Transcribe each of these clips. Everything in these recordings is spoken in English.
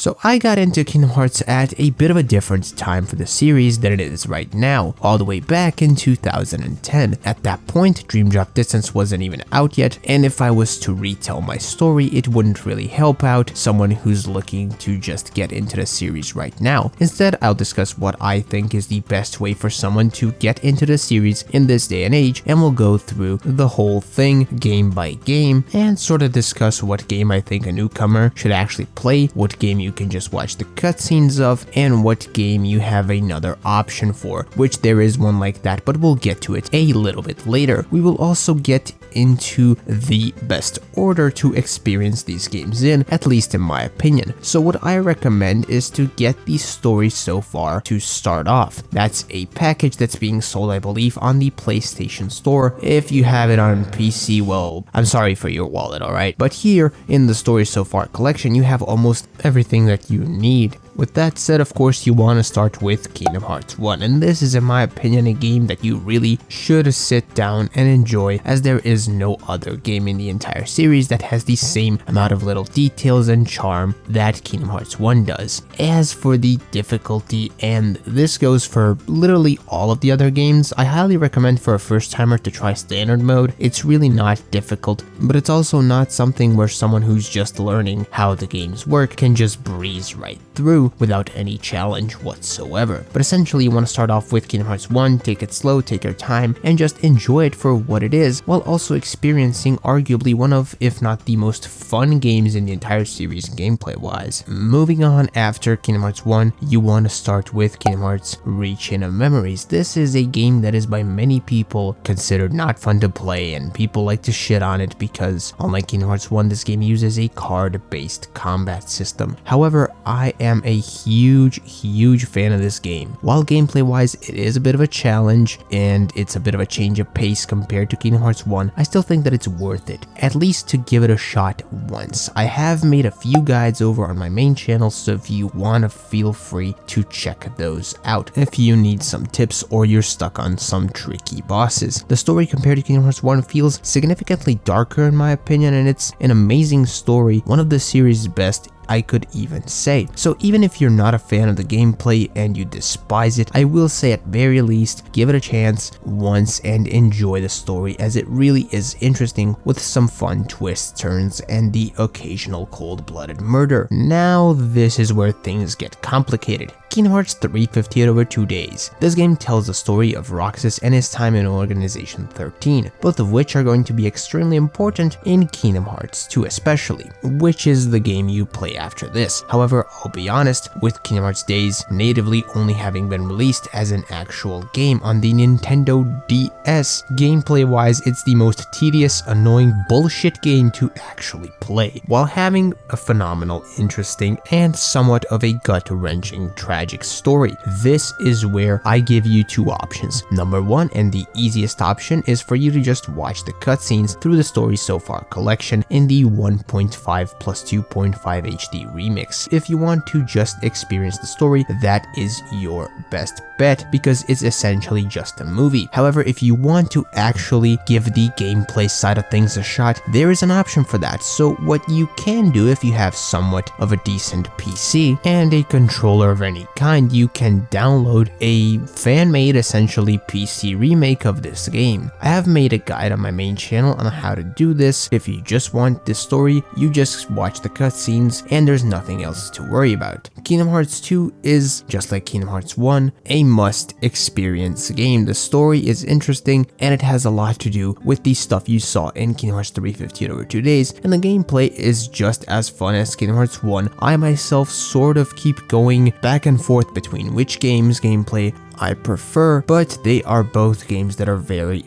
So I got into Kingdom Hearts at a bit of a different time for the series than it is right now, all the way back in 2010. At that point, Dream Drop Distance wasn't even out yet, and if I was to retell my story, it wouldn't really help out someone who's looking to just get into the series right now. Instead, I'll discuss what I think is the best way for someone to get into the series in this day and age, and we'll go through the whole thing game by game and sort of discuss what game I think a newcomer should actually play, what game you can just watch the cutscenes of, and what game you have another option for, which there is one like that, but we'll get to it a little bit later. We will also get into the best order to experience these games in, at least in my opinion. So what I recommend is to get the story so far to start off. That's a package that's being sold, I believe, on the PlayStation Store. If you have it on PC, well, I'm sorry for your wallet, alright? But here in the Story So Far collection, you have almost everything that you need. With that said, of course, you want to start with Kingdom Hearts 1, and this is, in my opinion, a game that you really should sit down and enjoy, as there is no other game in the entire series that has the same amount of little details and charm that Kingdom Hearts 1 does. As for the difficulty, and this goes for literally all of the other games, I highly recommend for a first timer to try standard mode. It's really not difficult, but it's also not something where someone who's just learning how the games work can just breeze right through without any challenge whatsoever. But essentially, you want to start off with Kingdom Hearts 1, take it slow, take your time, and just enjoy it for what it is, while also experiencing arguably one of, if not the most fun games in the entire series gameplay wise. Moving on, after Kingdom Hearts 1, you want to start with Kingdom Hearts Re-Chain of Memories. This is a game that is by many people considered not fun to play, and people like to shit on it because, unlike Kingdom Hearts 1, this game uses a card-based combat system. However, I am a huge fan of this game. While gameplay wise it is a bit of a challenge and it's a bit of a change of pace compared to Kingdom Hearts 1, I still think that it's worth it, at least to give it a shot once. I have made a few guides over on my main channel, so if you want to, feel free to check those out if you need some tips or you're stuck on some tricky bosses. The story compared to Kingdom Hearts 1 feels significantly darker in my opinion, and it's an amazing story, one of the series' best, I could even say. So even if you're not a fan of the gameplay and you despise it, I will say at very least give it a chance once and enjoy the story, as it really is interesting with some fun twists, turns, and the occasional cold-blooded murder. Now this is where things get complicated. Kingdom Hearts 3 58 over 2 days. This game tells the story of Roxas and his time in Organization 13, both of which are going to be extremely important in Kingdom Hearts 2 especially, which is the game you play after this. However, I'll be honest, with Kingdom Hearts Days natively only having been released as an actual game on the Nintendo DS, gameplay wise it's the most tedious, annoying bullshit game to actually play, while having a phenomenal, interesting, and somewhat of a gut-wrenching tragic story. This is where I give you two options. Number one, and the easiest option, is for you to just watch the cutscenes through the Story So Far collection in the 1.5 plus 2.5 HD remix. If you want to just experience the story, that is your best bet because it's essentially just a movie. However, if you want to actually give the gameplay side of things a shot, there is an option for that. So what you can do, if you have somewhat of a decent PC and a controller of any kind, you can download a fan-made, essentially PC remake of this game. I have made a guide on my main channel on how to do this. If you just want this story, you just watch the cutscenes and there's nothing else to worry about. Kingdom Hearts 2 is, just like Kingdom Hearts 1, a must-experience game. The story is interesting and it has a lot to do with the stuff you saw in Kingdom Hearts 3 58 over 2 days, and the gameplay is just as fun as Kingdom Hearts 1. I myself sort of keep going back and forth between which game's gameplay I prefer, but they are both games that are very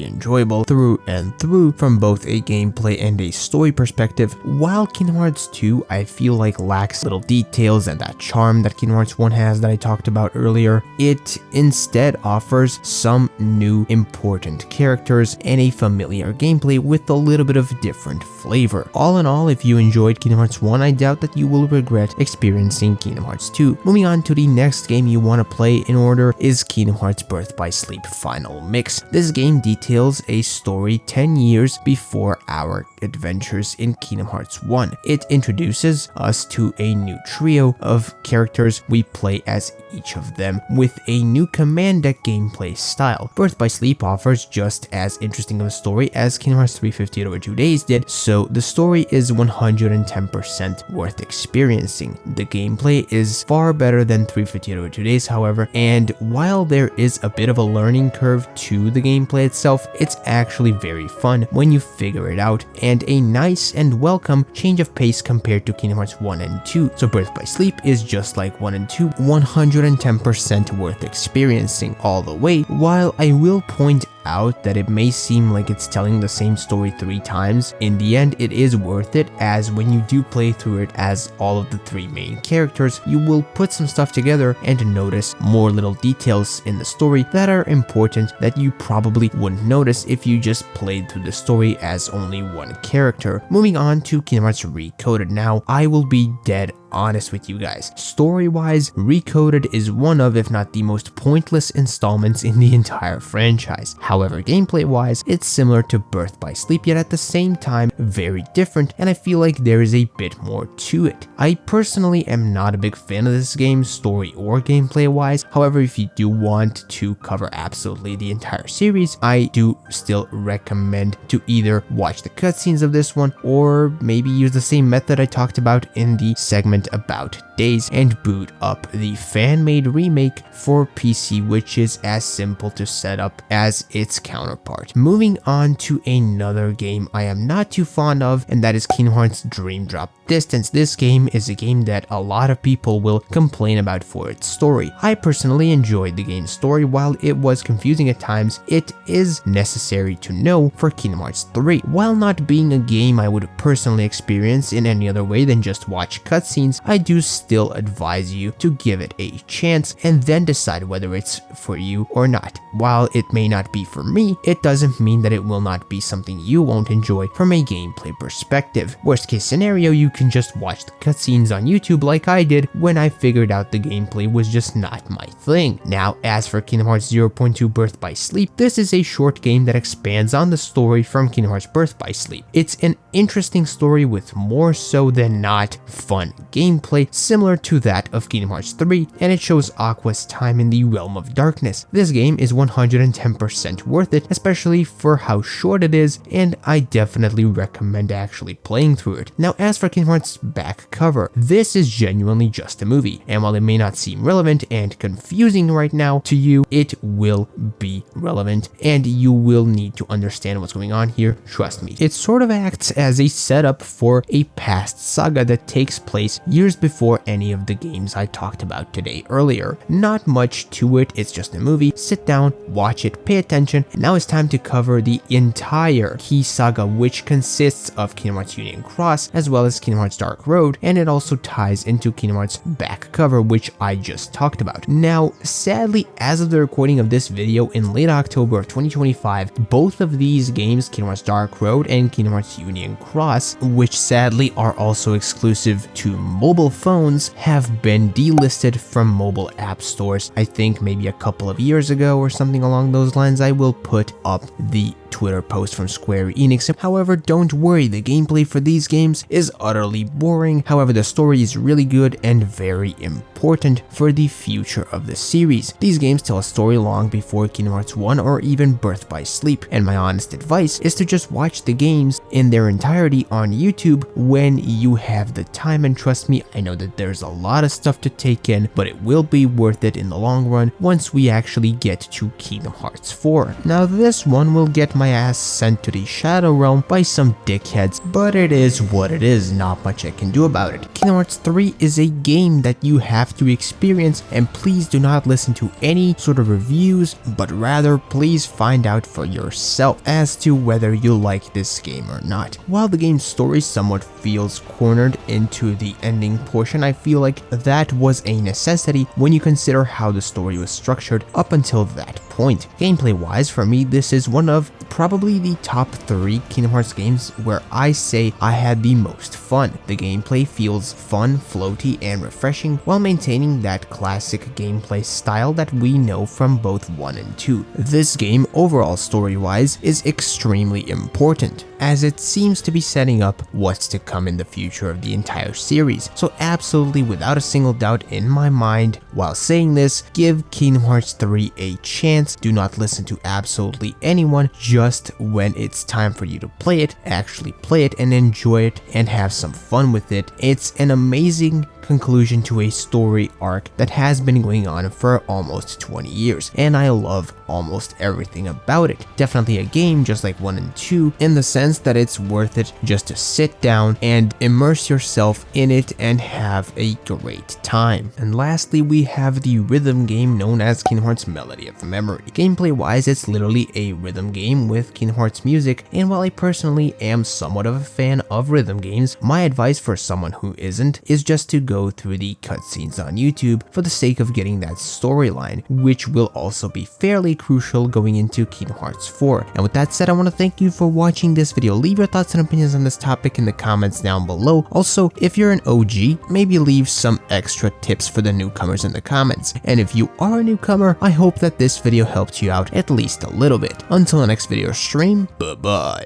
enjoyable through and through from both a gameplay and a story perspective. While Kingdom Hearts 2 I feel like lacks little details and that charm that Kingdom Hearts 1 has that I talked about earlier, it instead offers some new important characters and a familiar gameplay with a little bit of different flavor. All in all, if you enjoyed Kingdom Hearts 1, I doubt that you will regret experiencing Kingdom Hearts 2. Moving on to the next game you want to play in order is Kingdom Hearts Birth by Sleep Final Mix. This game details a story 10 years before our adventures in Kingdom Hearts 1. It introduces us to a new trio of characters. We play as each of them with a new command deck gameplay style. Birth by Sleep offers just as interesting of a story as Kingdom Hearts 358 Over 2 Days did, so the story is 110% worth experiencing. The gameplay is far better than 358 Over 2 Days, however, and while there is a bit of a learning curve to the gameplay itself, it's actually very fun when you figure it out, and a nice and welcome change of pace compared to Kingdom Hearts 1 and 2. So Birth by Sleep is just like 1 and 2, 110% worth experiencing all the way. While I will point out that it may seem like it's telling the same story 3 times, in the end it is worth it, as when you do play through it as all of the 3 main characters, you will put some stuff together and notice more little details in the story that are important that you probably wouldn't notice if you just played through the story as only one character. Moving on to Kingdom Hearts Recoded now, I will be dead honest with you guys. Story-wise, Recoded is one of, if not the most pointless installments in the entire franchise. However, gameplay-wise, it's similar to Birth by Sleep, yet at the same time, very different, and I feel like there is a bit more to it. I personally am not a big fan of this game, story or gameplay-wise. However, if you do want to cover absolutely the entire series, I do still recommend to either watch the cutscenes of this one, or maybe use the same method I talked about in the segment about Days and boot up the fan-made remake for PC, which is as simple to set up as its counterpart. Moving on to another game I am not too fond of, and that is Kingdom Hearts Dream Drop Distance. This game is a game that a lot of people will complain about for its story. I personally enjoyed the game's story. While it was confusing at times, it is necessary to know for Kingdom Hearts 3. While not being a game I would personally experience in any other way than just watch cutscenes, I do still advise you to give it a chance and then decide whether it's for you or not. While it may not be for me, it doesn't mean that it will not be something you won't enjoy from a gameplay perspective. Worst case scenario, you can just watch the cutscenes on YouTube like I did when I figured out the gameplay was just not my thing. Now, as for Kingdom Hearts 0.2 Birth by Sleep, this is a short game that expands on the story from Kingdom Hearts Birth by Sleep. It's an interesting story with more so than not fun gameplay, similar to that of Kingdom Hearts 3, and it shows Aqua's time in the Realm of Darkness. This game is 110% worth it, especially for how short it is, and I definitely recommend actually playing through it. Now, as for Kingdom Hearts back cover, this is genuinely just a movie, and while it may not seem relevant and confusing right now to you, it will be relevant, and you will need to understand what's going on here, trust me. It sort of acts as a setup for a past saga that takes place years before any of the games I talked about today earlier. Not much to it, it's just a movie. Sit down, watch it, pay attention, and now it's time to cover the entire Key Saga, which consists of Kingdom Hearts Union Cross as well as Kingdom Hearts Dark Road, and it also ties into Kingdom Hearts back cover, which I just talked about. Now, sadly, as of the recording of this video in late October of 2025, both of these games, Kingdom Hearts Dark Road and Kingdom Hearts Union Cross, which sadly are also exclusive to mobile phones, have been delisted from mobile app stores. I think maybe a couple of years ago or something along those lines. I will put up the Twitter post from Square Enix. However, don't worry, the gameplay for these games is utterly boring. However, the story is really good and very important for the future of the series. These games tell a story long before Kingdom Hearts 1 or even Birth by Sleep, and my honest advice is to just watch the games in their entirety on YouTube when you have the time, and trust me, I know that there's a lot of stuff to take in, but it will be worth it in the long run once we actually get to Kingdom Hearts 4. Now, this one will get my ass sent to the Shadow Realm by some dickheads, but it is what it is, not much I can do about it. Kingdom Hearts 3 is a game that you have to experience, and please do not listen to any sort of reviews, but rather please find out for yourself as to whether you like this game or not. While the game's story somewhat feels cornered into the ending portion, I feel like that was a necessity when you consider how the story was structured up until that point. Gameplay wise, for me, this is one of probably the top 3 Kingdom Hearts games where I say I had the most fun. The gameplay feels fun, floaty, and refreshing while maintaining that classic gameplay style that we know from both 1 and 2. This game, overall story-wise, is extremely important, as it seems to be setting up what's to come in the future of the entire series. So absolutely without a single doubt in my mind, while saying this, give Kingdom Hearts 3 a chance. Do not listen to absolutely anyone. Just when it's time for you to play it, actually play it and enjoy it and have some fun with it. It's an amazing conclusion to a story arc that has been going on for almost 20 years, and I love almost everything about it. Definitely a game just like 1 and 2 in the sense that it's worth it just to sit down and immerse yourself in it and have a great time. And lastly, we have the rhythm game known as Kingdom Hearts Melody of Memory. Gameplay wise, it's literally a rhythm game with Kingdom Hearts music, and while I personally am somewhat of a fan of rhythm games, my advice for someone who isn't is just to go through the cutscenes on YouTube for the sake of getting that storyline, which will also be fairly crucial going into Kingdom Hearts 4. And with that said, I want to thank you for watching this video. Leave your thoughts and opinions on this topic in the comments down below. Also, if you're an OG, maybe leave some extra tips for the newcomers in the comments. And if you are a newcomer, I hope that this video helped you out at least a little bit. Until the next video stream, bye bye.